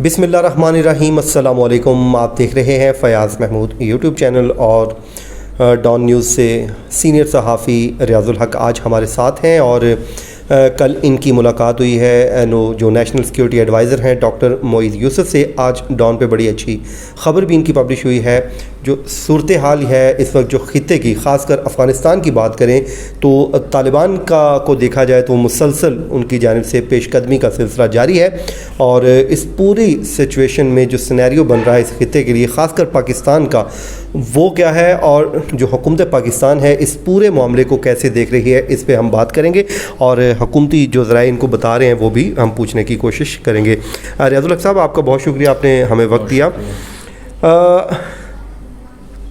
بسم اللہ الرحمن الرحیم۔ السلام علیکم۔ آپ دیکھ رہے ہیں فیاض محمود یوٹیوب چینل اور ڈان نیوز سے سینئر صحافی ریاض الحق آج ہمارے ساتھ ہیں، اور کل ان کی ملاقات ہوئی ہے جو نیشنل سیکیورٹی ایڈوائزر ہیں ڈاکٹر معید یوسف سے۔ آج ڈان پہ بڑی اچھی خبر بھی ان کی پبلش ہوئی ہے۔ جو صورتحال ہے اس وقت جو خطے کی، خاص کر افغانستان کی بات کریں تو طالبان کو دیکھا جائے تو مسلسل ان کی جانب سے پیش قدمی کا سلسلہ جاری ہے، اور اس پوری سچویشن میں جو سینیریو بن رہا ہے اس خطے کے لیے، خاص کر پاکستان کا، وہ کیا ہے، اور جو حکومت پاکستان ہے اس پورے معاملے کو کیسے دیکھ رہی ہے، اس پہ ہم بات کریں گے، اور حکومتی جو ذرائع ان کو بتا رہے ہیں وہ بھی ہم پوچھنے کی کوشش کریں گے۔ ریاض الحق صاحب، آپ کا بہت شکریہ، آپ نے ہمیں وقت دیا۔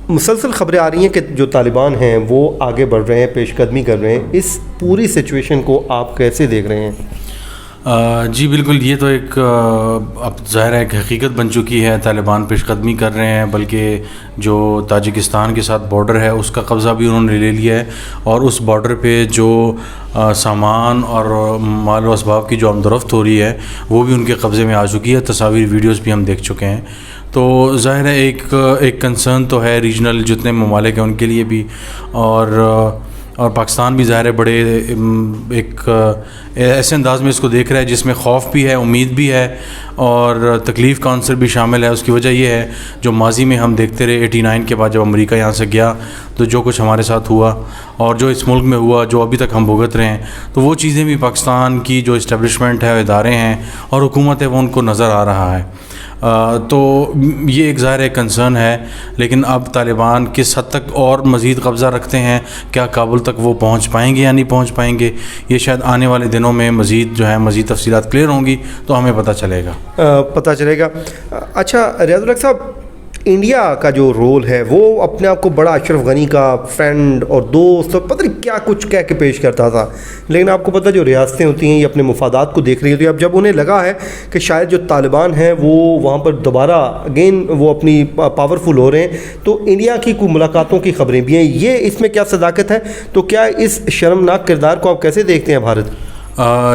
مسلسل خبریں آ رہی ہیں کہ جو طالبان ہیں وہ آگے بڑھ رہے ہیں، پیش قدمی کر رہے ہیں، اس پوری سچویشن کو آپ کیسے دیکھ رہے ہیں؟ جی بالکل، یہ تو ایک اب ظاہر ہے ایک حقیقت بن چکی ہے۔ طالبان پیش قدمی کر رہے ہیں، بلکہ جو تاجکستان کے ساتھ بارڈر ہے اس کا قبضہ بھی انہوں نے لے لیا ہے، اور اس بارڈر پہ جو سامان اور مال و اسباب کی جو آمد و رفت ہو رہی ہے وہ بھی ان کے قبضے میں آ چکی ہے۔ تصاویر ویڈیوز بھی ہم دیکھ چکے ہیں۔ تو ظاہر ہے ایک کنسرن تو ہے ریجنل جتنے ممالک ہیں ان کے لیے بھی، اور پاکستان بھی ظاہر ہے بڑے ایک ایسے انداز میں اس کو دیکھ رہا ہے جس میں خوف بھی ہے، امید بھی ہے، اور تکلیف کا عنصر بھی شامل ہے۔ اس کی وجہ یہ ہے جو ماضی میں ہم دیکھتے رہے 89 کے بعد جب امریکہ یہاں سے گیا تو جو کچھ ہمارے ساتھ ہوا اور جو اس ملک میں ہوا، جو ابھی تک ہم بھگت رہے ہیں، تو وہ چیزیں بھی پاکستان کی جو اسٹیبلشمنٹ ہے، ادارے ہیں اور حکومت ہے، وہ ان کو نظر آ رہا ہے۔ تو یہ ایک ظاہر ایک کنسرن ہے، لیکن اب طالبان کس حد تک اور مزید قبضہ رکھتے ہیں، کیا کابل تک وہ پہنچ پائیں گے یا نہیں پہنچ پائیں گے، یہ شاید آنے والے دنوں میں مزید تفصیلات کلیئر ہوں گی تو ہمیں پتہ چلے گا۔ اچھا ریاض الحق صاحب، انڈیا کا جو رول ہے وہ اپنے آپ کو بڑا اشرف غنی کا فرینڈ اور دوست اور پتہ نہیں کیا کچھ کہہ کے پیش کرتا تھا، لیکن آپ کو پتہ جو ریاستیں ہوتی ہیں یہ اپنے مفادات کو دیکھ رہی ہوتی ہیں۔ اب جب انہیں لگا ہے کہ شاید جو طالبان ہیں وہ وہاں پر دوبارہ اگین وہ اپنی پاورفل ہو رہے ہیں، تو انڈیا کی کوئی ملاقاتوں کی خبریں بھی ہیں، یہ اس میں کیا صداقت ہے؟ تو کیا اس شرمناک کردار کو آپ کیسے دیکھتے ہیں بھارت؟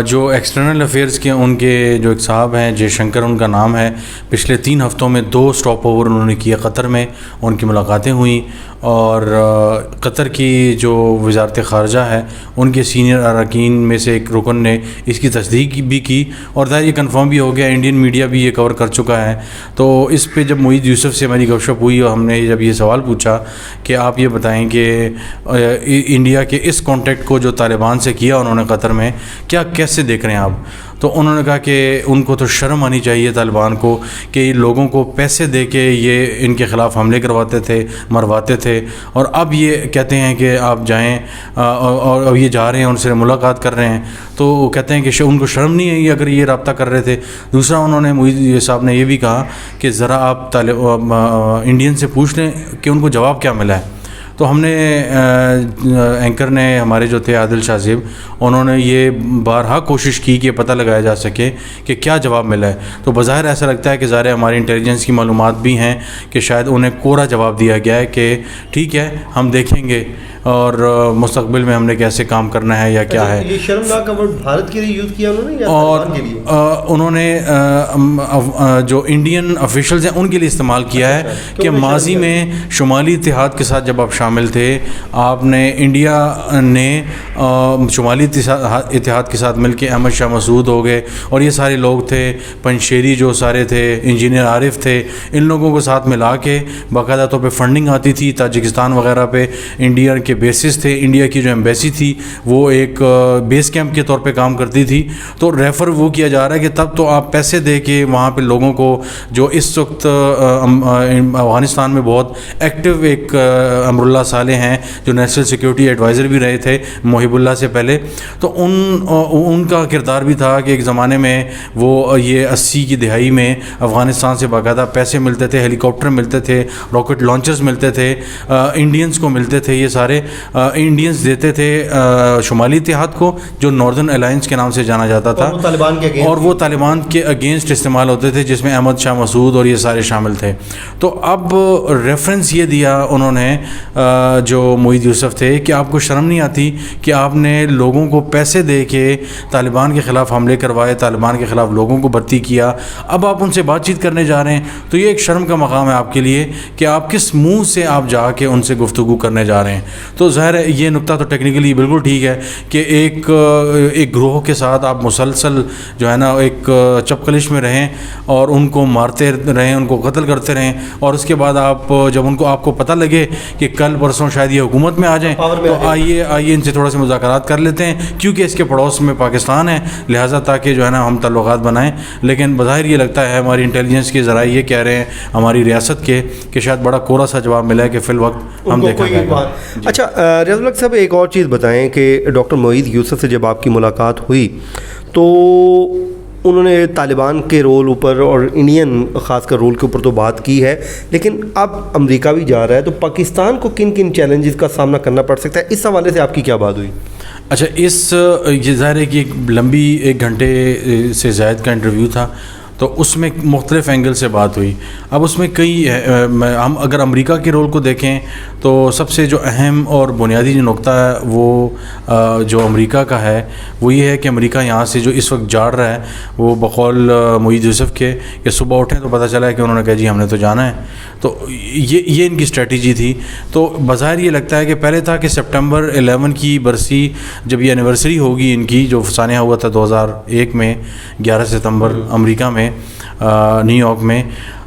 جو ایکسٹرنل افیئرز کے ان کے جو ایک صاحب ہیں، جے شنکر ان کا نام ہے، پچھلے 3 ہفتوں میں 2 اسٹاپ اوور انہوں نے کیا قطر میں، ان کی ملاقاتیں ہوئیں، اور قطر کی جو وزارت خارجہ ہے ان کے سینئر اراکین میں سے ایک رکن نے اس کی تصدیق بھی کی، اور ظاہر یہ کنفرم بھی ہو گیا، انڈین میڈیا بھی یہ کور کر چکا ہے۔ تو اس پہ جب معید یوسف سے میری گپ شپ ہوئی اور ہم نے جب یہ سوال پوچھا کہ آپ یہ بتائیں کہ انڈیا کے اس کانٹیکٹ کو جو طالبان سے کیا انہوں نے قطر میں، کیسے دیکھ رہے ہیں آپ؟ تو انہوں نے کہا کہ ان کو تو شرم آنی چاہیے طالبان کو کہ لوگوں کو پیسے دے کے یہ ان کے خلاف حملے کرواتے تھے، مرواتے تھے، اور اب یہ کہتے ہیں کہ آپ جائیں، اور یہ جا رہے ہیں ان سے ملاقات کر رہے ہیں، تو وہ کہتے ہیں کہ ان کو شرم نہیں ہے اگر یہ رابطہ کر رہے تھے۔ دوسرا انہوں نے معید صاحب نے یہ بھی کہا کہ ذرا آپ انڈین سے پوچھ لیں کہ ان کو جواب کیا ملا ہے۔ تو ہم نے اینکر نے ہمارے جو تھے عادل شاہ زیب، انہوں نے یہ بارہا کوشش کی کہ پتہ لگایا جا سکے کہ کیا جواب ملا ہے۔ تو بظاہر ایسا لگتا ہے کہ ظاہر ہماری انٹیلیجنس کی معلومات بھی ہیں کہ شاید انہیں کوڑا جواب دیا گیا ہے کہ ٹھیک ہے ہم دیکھیں گے اور مستقبل میں ہم نے کیسے کام کرنا ہے یا کیا ہے۔ یہ شرمناک ورڈ بھارت کے لیے یوز کیا انہوں نے یا اور طالبان کے لیے؟ انہوں نے جو انڈین آفیشلز ہیں ان کے لیے استعمال کیا ہے کہ ماضی میں شمالی اتحاد کے ساتھ جب آپ شامل تھے، آپ نے انڈیا نے شمالی اتحاد کے ساتھ مل کے احمد شاہ مسعود ہو گئے اور یہ سارے لوگ تھے، پنشیری جو سارے تھے، انجینئر عارف تھے، ان لوگوں کو ساتھ ملا کے باقاعدہ طور پہ فنڈنگ آتی تھی تاجکستان وغیرہ پہ، انڈیا کے بیسز تھے، انڈیا کی جو ایمبیسی تھی وہ ایک بیس کیمپ کے طور پہ کام کرتی تھی۔ تو ریفر وہ کیا جا رہا ہے کہ تب تو آپ پیسے دے کے وہاں پہ لوگوں کو، جو اس وقت افغانستان میں بہت ایکٹیو ایک امراللہ صالح ہیں جو نیشنل سیکیورٹی ایڈوائزر بھی رہے تھے محب اللہ سے پہلے، تو ان کا کردار بھی تھا کہ ایک زمانے میں وہ یہ 80 کی دہائی میں افغانستان سے باقاعدہ پیسے ملتے تھے، ہیلی کاپٹر ملتے تھے، راکٹ لانچرز ملتے تھے، انڈینز کو ملتے تھے یہ سارے، انڈینز دیتے تھے شمالی اتحاد کو, جو ناردرن الائنس کے نام سے جانا جاتا تھا, اور وہ طالبان کے اگینسٹ استعمال ہوتے تھے, جس میں احمد شاہ مسعود اور یہ سارے شامل تھے. تو اب ریفرنس یہ دیا انہوں نے جو معید یوسف تھے کہ آپ کو شرم نہیں آتی کہ آپ نے لوگوں کو پیسے دے کے طالبان کے خلاف حملے کروائے, طالبان کے خلاف لوگوں کو بھرتی کیا, اب آپ ان سے بات چیت کرنے جا رہے ہیں. تو یہ ایک شرم کا مقام ہے آپ کے لیے کہ آپ کس منہ سے آپ جا کے ان سے گفتگو کرنے جا رہے ہیں. تو ظاہر ہے یہ نقطہ تو ٹیکنیکلی بالکل ٹھیک ہے کہ ایک گروہ کے ساتھ آپ مسلسل جو ہے نا ایک چپکلش میں رہیں اور ان کو مارتے رہیں, ان کو قتل کرتے رہیں, اور اس کے بعد آپ جب ان کو آپ کو پتہ لگے کہ کل پرسوں شاید یہ حکومت میں آ جائیں تو آئیے ان سے تھوڑا سا مذاکرات کر لیتے ہیں, کیونکہ اس کے پڑوس میں پاکستان ہے, لہٰذا تاکہ جو ہے نا ہم تعلقات بنائیں. لیکن بظاہر یہ لگتا ہے ہماری انٹیلیجنس کے ذرائع یہ کہہ رہے ہیں ہماری ریاست کے کہ شاید بڑا کوڑا سا جواب ملا ہے کہ فی الوقت ہم دیکھا جائے گا. اچھا ریاض الحق صاحب, ایک اور چیز بتائیں کہ ڈاکٹر معید یوسف سے جب آپ کی ملاقات ہوئی تو انہوں نے طالبان کے رول اوپر اور انڈین خاص کر رول کے اوپر تو بات کی ہے, لیکن اب امریکہ بھی جا رہا ہے, تو پاکستان کو کن کن چیلنجز کا سامنا کرنا پڑ سکتا ہے, اس حوالے سے آپ کی کیا بات ہوئی؟ اچھا, یہ ظاہر ہے کہ ایک لمبی 1 گھنٹے سے زائد کا انٹرویو تھا, تو اس میں مختلف اینگل سے بات ہوئی. اب اس میں کئی ہم اگر امریکہ کے رول کو دیکھیں تو سب سے جو اہم اور بنیادی جو نقطہ ہے وہ جو امریکہ کا ہے وہ یہ ہے کہ امریکہ یہاں سے جو اس وقت جاڑ رہا ہے وہ بقول معید یوسف کے کہ صبح اٹھیں تو پتہ چلا ہے کہ انہوں نے کہا جی ہم نے تو جانا ہے. تو یہ ان کی اسٹریٹجی تھی. تو بظاہر یہ لگتا ہے کہ پہلے تھا کہ سپٹمبر 11 کی برسی جب یہ اینیورسری ہوگی ان کی, جو سانحہ ہوا تھا 2001 میں 11 ستمبر امریکہ میں نیو یارک میں,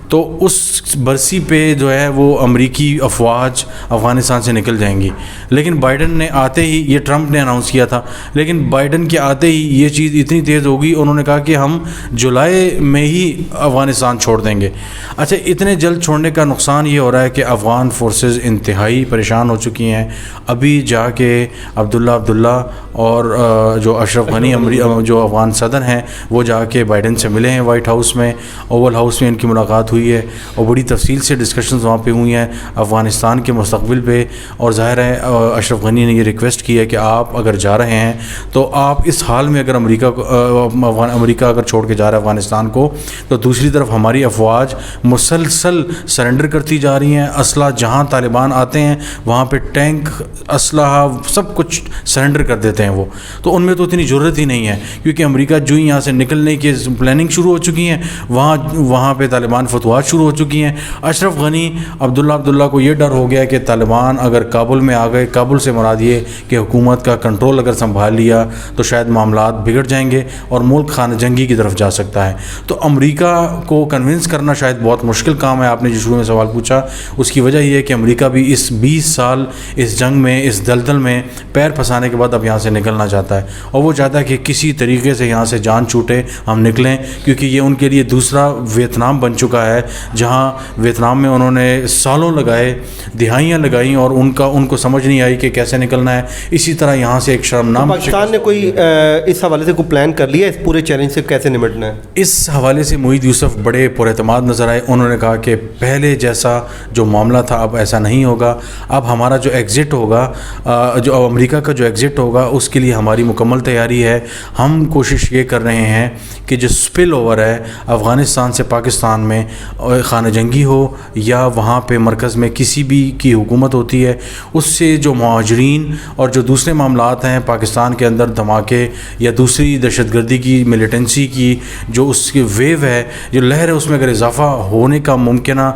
تو اس برسی پہ جو ہے وہ امریکی افواج افغانستان سے نکل جائیں گی. لیکن بائیڈن نے آتے ہی, یہ ٹرمپ نے اناؤنس کیا تھا, لیکن بائیڈن کے آتے ہی یہ چیز اتنی تیز ہو گئی, انہوں نے کہا کہ ہم جولائی میں ہی افغانستان چھوڑ دیں گے. اچھا, اتنے جلد چھوڑنے کا نقصان یہ ہو رہا ہے کہ افغان فورسز انتہائی پریشان ہو چکی ہیں. ابھی جا کے عبداللہ اور جو اشرف غنی جو افغان صدر ہیں وہ جا کے بائیڈن سے ملے ہیں وائٹ ہاؤس میں, اوول ہاؤس میں ان کی ملاقات ہوئی ہے اور بڑی تفصیل سے ڈسکشنز وہاں پہ ہوئی ہیں افغانستان کے مستقبل پہ. اور ظاہر ہے اشرف غنی نے یہ ریکویسٹ کی ہے کہ آپ اگر جا رہے ہیں تو آپ اس حال میں اگر امریکہ اگر چھوڑ کے جا رہا ہے افغانستان کو, تو دوسری طرف ہماری افواج مسلسل سرنڈر کرتی جا رہی ہیں. اسلحہ جہاں طالبان آتے ہیں وہاں پہ ٹینک, اسلحہ, سب کچھ سرنڈر کر دیتے ہیں وہ. تو ان میں تو اتنی ضرورت ہی نہیں ہے, کیونکہ امریکہ جو ہی یہاں سے نکلنے کی پلاننگ شروع ہو چکی ہیں, وہاں پہ طالبان فتوحات شروع ہو چکی ہیں. اشرف غنی عبداللہ کو یہ ڈر ہو گیا کہ طالبان اگر کابل میں آ گئے, کابل سے مراد یہ کہ حکومت کا کنٹرول اگر سنبھال لیا تو شاید معاملات بگڑ جائیں گے اور ملک خانہ جنگی کی طرف جا سکتا ہے. تو امریکہ کو کنونس کرنا شاید بہت مشکل کام ہے. آپ نے جو شروع میں سوال پوچھا اس کی وجہ یہ ہے کہ امریکہ بھی اس 20 سال اس جنگ میں, اس دلدل میں پیر پھنسانے کے بعد اب یہاں سے نکلنا چاہتا ہے, اور وہ چاہتا ہے کہ کسی طریقے سے یہاں سے جان چھوٹے ہم نکلیں, کیونکہ یہ ان کے لیے دوسرا ویتنام بن چکا ہے, جہاں ویتنام میں انہوں نے سالوں لگائے, دہائیاں لگائیں اور ان کو سمجھ نہیں آئی کہ کیسے نکلنا ہے. اسی طرح یہاں سے ایک شرمناک پاکستان نے کوئی اس حوالے سے کوئی پلان کر لیا اس پورے چیلنج سے کیسے نمٹنا ہے؟ اس حوالے سے معید یوسف بڑے پر اعتماد نظر آئے. انہوں نے کہا کہ پہلے جیسا جو معاملہ تھا اب ایسا نہیں ہوگا. اب ہمارا جو ایگزٹ ہوگا, جو امریکہ کا جو ایگزٹ ہوگا, اس کے لیے ہماری مکمل تیاری ہے. ہم کوشش یہ کر رہے ہیں کہ جو سپل اوور ہے افغانستان سے پاکستان میں, خانہ جنگی ہو یا وہاں پہ مرکز میں کسی بھی کی حکومت ہوتی ہے, اس سے جو مہاجرین اور جو دوسرے معاملات ہیں پاکستان کے اندر, دھماکے یا دوسری دہشت گردی کی, ملیٹنسی کی جو اس کی ویو ہے, جو لہر ہے, اس میں اگر اضافہ ہونے کا ممکنہ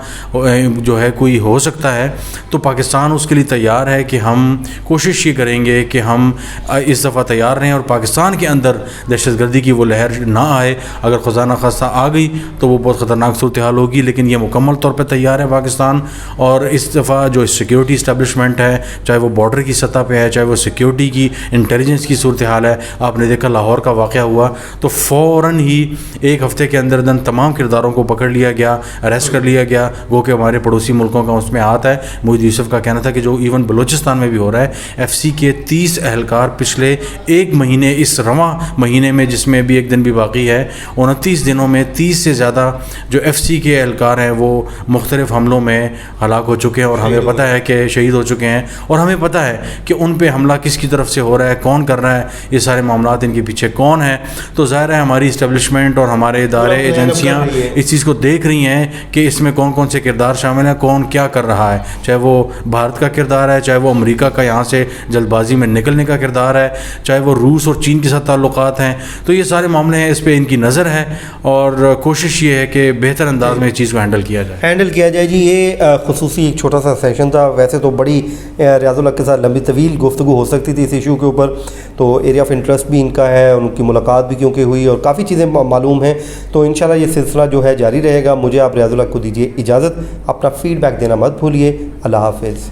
جو ہے کوئی ہو سکتا ہے, تو پاکستان اس کے لیے تیار ہے کہ ہم کوشش یہ کریں گے کہ ہم اس دفعہ تیار رہیں اور پاکستان کے اندر دہشت گردی کی وہ لہر نہ آئے. اگر خدا نخواستہ آ گئی تو وہ بہت خطرناک صورتحال ہوگی, لیکن یہ مکمل طور پہ تیار ہے پاکستان. اور اس دفعہ جو سیکیورٹی اسٹیبلشمنٹ ہے, چاہے وہ بارڈر کی سطح پہ ہے, چاہے وہ سیکیورٹی کی انٹیلیجنس کی صورتحال ہے, آپ نے دیکھا لاہور کا واقعہ ہوا تو فوراً ہی 1 ہفتے کے اندر تمام کرداروں کو پکڑ لیا گیا, اریسٹ کر لیا گیا. وہ کہ ہمارے پڑوسی ملکوں کا اس میں ہاتھ ہے. معید یوسف کا کہنا تھا کہ جو ایون بلوچستان میں بھی ہو رہا ہے, ایف سی کے 30 اہلکار پچھلے 1 مہینے, اس رواں مہینے میں جس میں بھی 1 دن بھی باقی ہے, 29 دنوں میں 30 سے زیادہ جو ایف سی کے کے اہلکار ہیں وہ مختلف حملوں میں ہلاک ہو چکے ہیں اور ہمیں پتہ ہے کہ شہید ہو چکے ہیں، اور ہمیں پتہ ہے کہ ان پہ حملہ کس کی طرف سے ہو رہا ہے، کون کر رہا ہے، یہ سارے معاملات ان کے پیچھے کون ہیں. تو ظاہر ہے ہماری اسٹیبلشمنٹ اور ہمارے ادارے ایجنسیاں اس چیز کو دیکھ رہی ہیں کہ اس میں کون کون سے کردار شامل ہیں، کون کیا کر رہا ہے، چاہے وہ بھارت کا کردار ہے، چاہے وہ امریکہ کا یہاں سے جلد بازی میں نکلنے کا کردار ہے، چاہے وہ روس اور چین کے ساتھ تعلقات ہیں. تو یہ سارے معاملے ہیں، اس پہ ان کی نظر ہے اور کوشش یہ ہے کہ بہتر انداز میں اس چیز کو ہینڈل کیا جائے. جی. یہ خصوصی ایک چھوٹا سا سیشن تھا، ویسے تو بڑی ریاض الحق کے ساتھ لمبی طویل گفتگو ہو سکتی تھی اس ایشو کے اوپر، تو ایریا آف انٹرسٹ بھی ان کا ہے، ان کی ملاقات بھی کیونکہ ہوئی اور کافی چیزیں معلوم ہیں. تو انشاءاللہ یہ سلسلہ جو ہے جاری رہے گا. مجھے آپ ریاض الحق کو دیجیے اجازت، اپنا فیڈ بیک دینا مت بھولیے. اللہ حافظ.